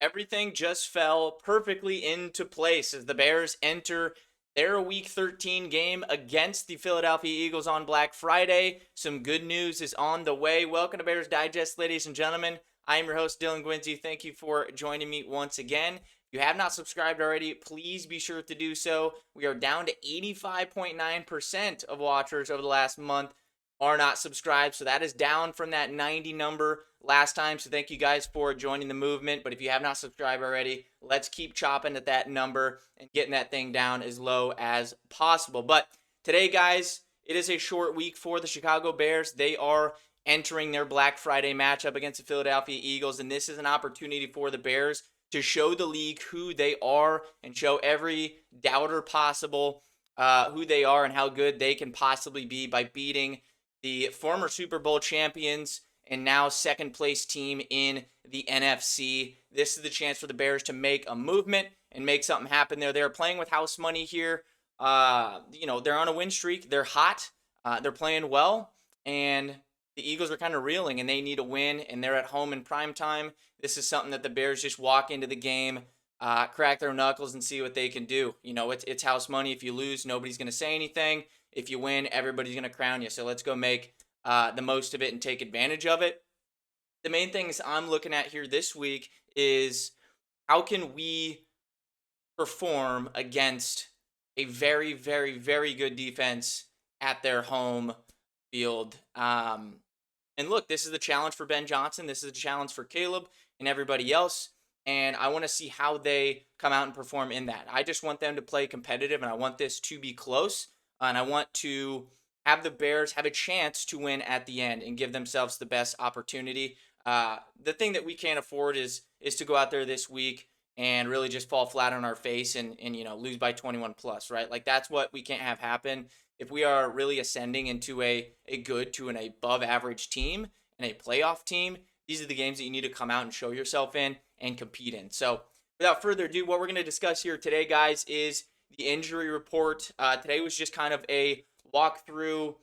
Everything just fell perfectly into place as the Bears enter their Week 13 game against the Philadelphia Eagles on Black Friday. Some good news is on the way. Welcome to Bears Digest, ladies and gentlemen. I am your host, Dylan Guinzy. Thank you for joining me once again. If you have not subscribed already, please be sure to do so. We are down to 85.9% of watchers over the last month are not subscribed. So that is down from that 90 number last time. So thank you guys for joining the movement. But if you have not subscribed already, let's keep chopping at that number and getting that thing down as low as possible. But today, guys, it is a short week for the Chicago Bears. They are entering their Black Friday matchup against the Philadelphia Eagles. And this is an opportunity for the Bears to show the league who they are and show every doubter possible who they are and how good they can possibly be by beating the former Super Bowl champions and now second place team in the NFC. This is the chance for the Bears to make a movement and make something happen there. They're playing with house money here. They're on a win streak. They're hot. They're playing well. And the Eagles are kind of reeling and they need a win and they're at home in prime time. This is something that the Bears just walk into the game, crack their knuckles and see what they can do. It's house money. If you lose, nobody's going to say anything. If you win, everybody's going to crown you. So let's go make the most of it and take advantage of it. The main things I'm looking at here this week is how can we perform against a very, very, very good defense at their home field. And look, this is the challenge for Ben Johnson. This is a challenge for Caleb and everybody else. And I want to see how they come out and perform in that. I just want them to play competitive, and I want this to be close. And I want to have the Bears have a chance to win at the end and give themselves the best opportunity. The thing that we can't afford is to go out there this week and really just fall flat on our face and lose by 21 plus, right? Like that's what we can't have happen. If we are really ascending into a good to an above average team and a playoff team, these are the games that you need to come out and show yourself in and compete in. So without further ado, what we're going to discuss here today, guys, is the injury report. Today was just kind of a walkthrough,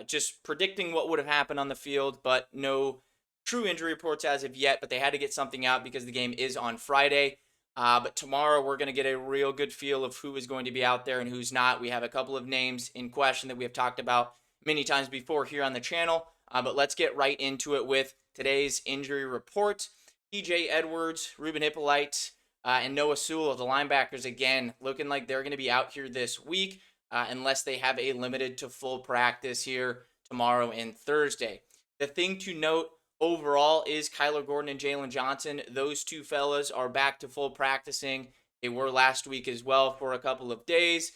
just predicting what would have happened on the field, but no true injury reports as of yet. But they had to get something out because the game is on Friday. But tomorrow we're going to get a real good feel of who is going to be out there and who's not. We have a couple of names in question that we have talked about many times before here on the channel. But let's get right into it with today's injury report. TJ Edwards, Ruben Hippolyte, and Noah Sewell, the linebackers, again, looking like they're going to be out here this week unless they have a limited to full practice here tomorrow and Thursday. The thing to note overall is Kyler Gordon and Jaylon Johnson. Those two fellas are back to full practicing. They were last week as well for a couple of days.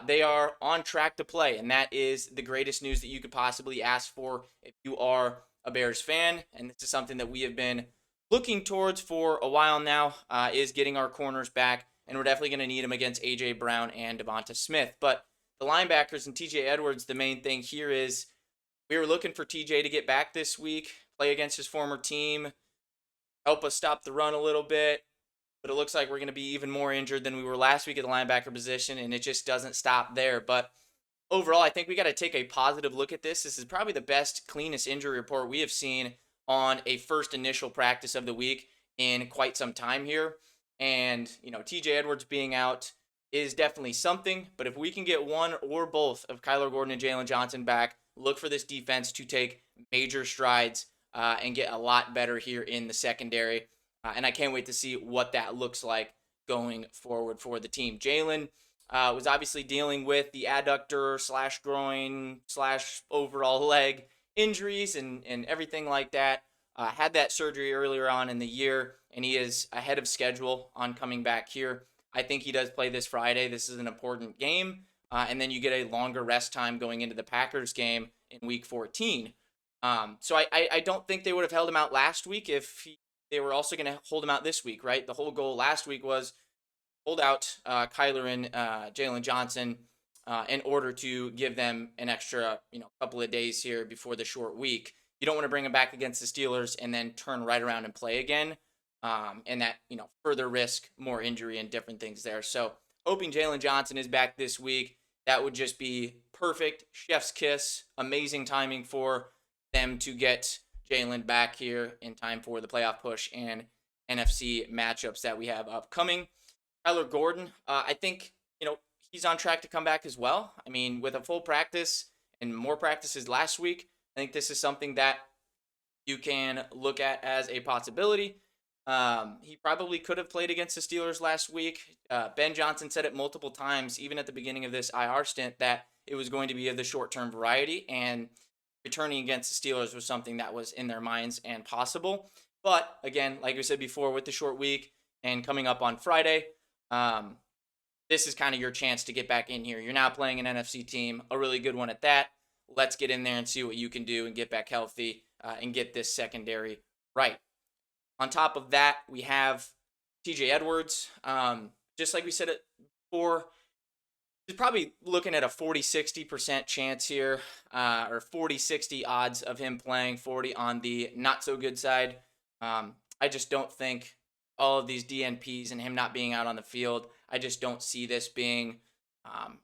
They are on track to play, and that is the greatest news that you could possibly ask for if you are a Bears fan. And this is something that we have been looking towards for a while now, is getting our corners back, and we're definitely going to need them against A.J. Brown and Devonta Smith. But the linebackers and T.J. Edwards, the main thing here is we were looking for T.J. to get back this week, play against his former team, help us stop the run a little bit. But it looks like we're going to be even more injured than we were last week at the linebacker position, and it just doesn't stop there. But overall, I think we got to take a positive look at this. This is probably the best, cleanest injury report we have seen on a first initial practice of the week in quite some time here. And, TJ Edwards being out is definitely something. But if we can get one or both of Kyler Gordon and Jaylon Johnson back, look for this defense to take major strides and get a lot better here in the secondary. And I can't wait to see what that looks like going forward for the team. Jaylon was obviously dealing with the adductor / groin / overall leg injuries and everything like that. Had that surgery earlier on in the year, and he is ahead of schedule on coming back here. I think he does play this Friday. This is an important game. And then you get a longer rest time going into the Packers game in Week 14. So I don't think they would have held him out last week if they were also going to hold him out this week, right? The whole goal last week was hold out Kyler and Jaylon Johnson in order to give them an extra, couple of days here before the short week. You don't want to bring them back against the Steelers and then turn right around and play again, and that further risk more injury and different things there. So hoping Jaylon Johnson is back this week. That would just be perfect, chef's kiss, amazing timing for them to get Jaylon back here in time for the playoff push and NFC matchups that we have upcoming. Kyler Gordon, I think, he's on track to come back as well. I mean, with a full practice and more practices last week, I think this is something that you can look at as a possibility. He probably could have played against the Steelers last week. Ben Johnson said it multiple times, even at the beginning of this IR stint, that it was going to be of the short-term variety, and returning against the Steelers was something that was in their minds and possible. But again, like we said before, with the short week and coming up on Friday, um, this is kind of your chance to get back in here. You're now playing an NFC team, a really good one at that. Let's get in there and see what you can do and get back healthy and get this secondary right. On top of that, we have TJ Edwards. Just like we said it before, he's probably looking at a 40-60% chance here, or 40-60 odds of him playing, 40 on the not so good side. I just don't think all of these DNPs and him not being out on the field, I just don't see this being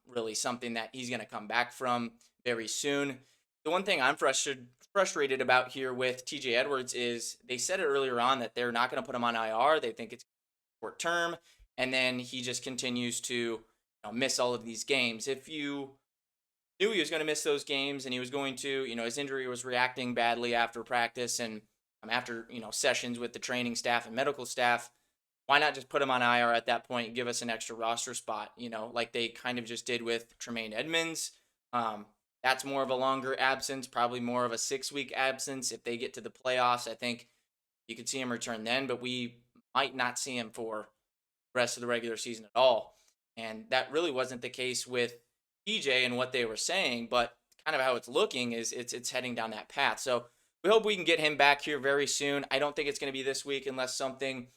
really something that he's going to come back from very soon. The one thing I'm frustrated about here with TJ Edwards is they said it earlier on that they're not going to put him on IR. They think it's short term, and then he just continues to miss all of these games. If you knew he was going to miss those games and he was going to, his injury was reacting badly after practice and after, sessions with the training staff and medical staff, why not just put him on IR at that point and give us an extra roster spot, like they kind of just did with Tremaine Edmonds. That's more of a longer absence, probably more of a 6-week absence. If they get to the playoffs, I think you could see him return then, but we might not see him for the rest of the regular season at all. And that really wasn't the case with TJ and what they were saying, but kind of how it's looking is it's heading down that path. So we hope we can get him back here very soon. I don't think it's going to be this week unless something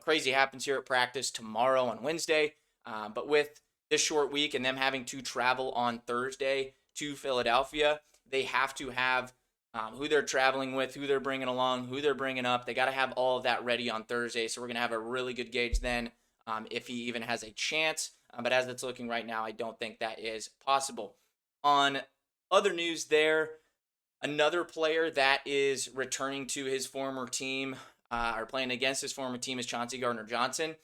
crazy happens here at practice tomorrow on Wednesday. But with this short week and them having to travel on Thursday to Philadelphia, they have to have who they're traveling with, who they're bringing along, who they're bringing up. They got to have all of that ready on Thursday. So we're going to have a really good gauge then if he even has a chance. But as it's looking right now, I don't think that is possible. On other news there, another player that is returning to his former team or playing against his former team is Chauncey Gardner-Johnson.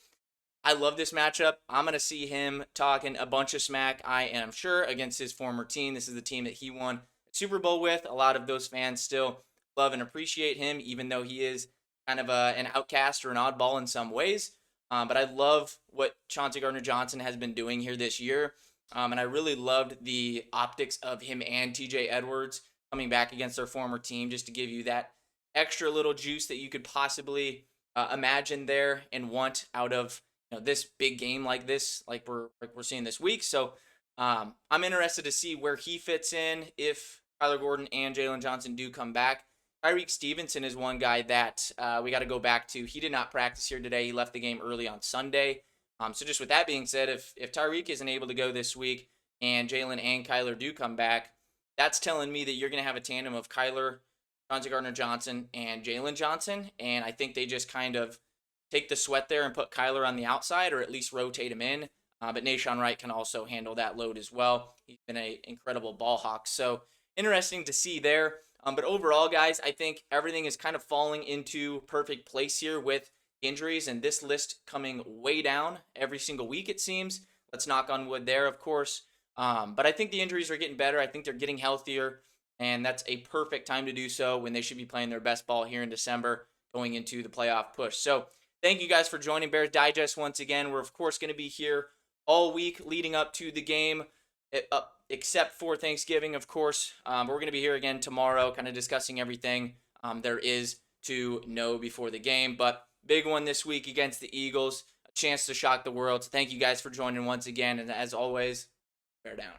I love this matchup. I'm going to see him talking a bunch of smack, I am sure, against his former team. This is the team that he won a Super Bowl with. A lot of those fans still love and appreciate him, even though he is kind of an outcast or an oddball in some ways. But I love what Chauncey Gardner-Johnson has been doing here this year. And I really loved the optics of him and TJ Edwards coming back against their former team, just to give you that extra little juice that you could possibly imagine there and want out of this big game like this, like we're seeing this week. So I'm interested to see where he fits in if Kyler Gordon and Jaylon Johnson do come back. Tyreek Stevenson is one guy that we got to go back to. He did not practice here today. He left the game early on Sunday. So just with that being said, if Tyreek isn't able to go this week and Jaylon and Kyler do come back, that's telling me that you're going to have a tandem of Kyler, Chauncey Gardner-Johnson, and Jaylon Johnson. And I think they just kind of take the sweat there and put Kyler on the outside, or at least rotate him in. But Nahshon Wright can also handle that load as well. He's been an incredible ball hawk. So interesting to see there. But overall, guys, I think everything is kind of falling into perfect place here with injuries and this list coming way down every single week, it seems. Let's knock on wood there, of course. But I think the injuries are getting better. I think they're getting healthier, and that's a perfect time to do so when they should be playing their best ball here in December going into the playoff push. So thank you guys for joining Bears Digest once again. We're, of course, going to be here all week leading up to the game, except for Thanksgiving, of course. We're going to be here again tomorrow, kind of discussing everything there is to know before the game. But big one this week against the Eagles, a chance to shock the world. So thank you guys for joining once again. And as always, bear down.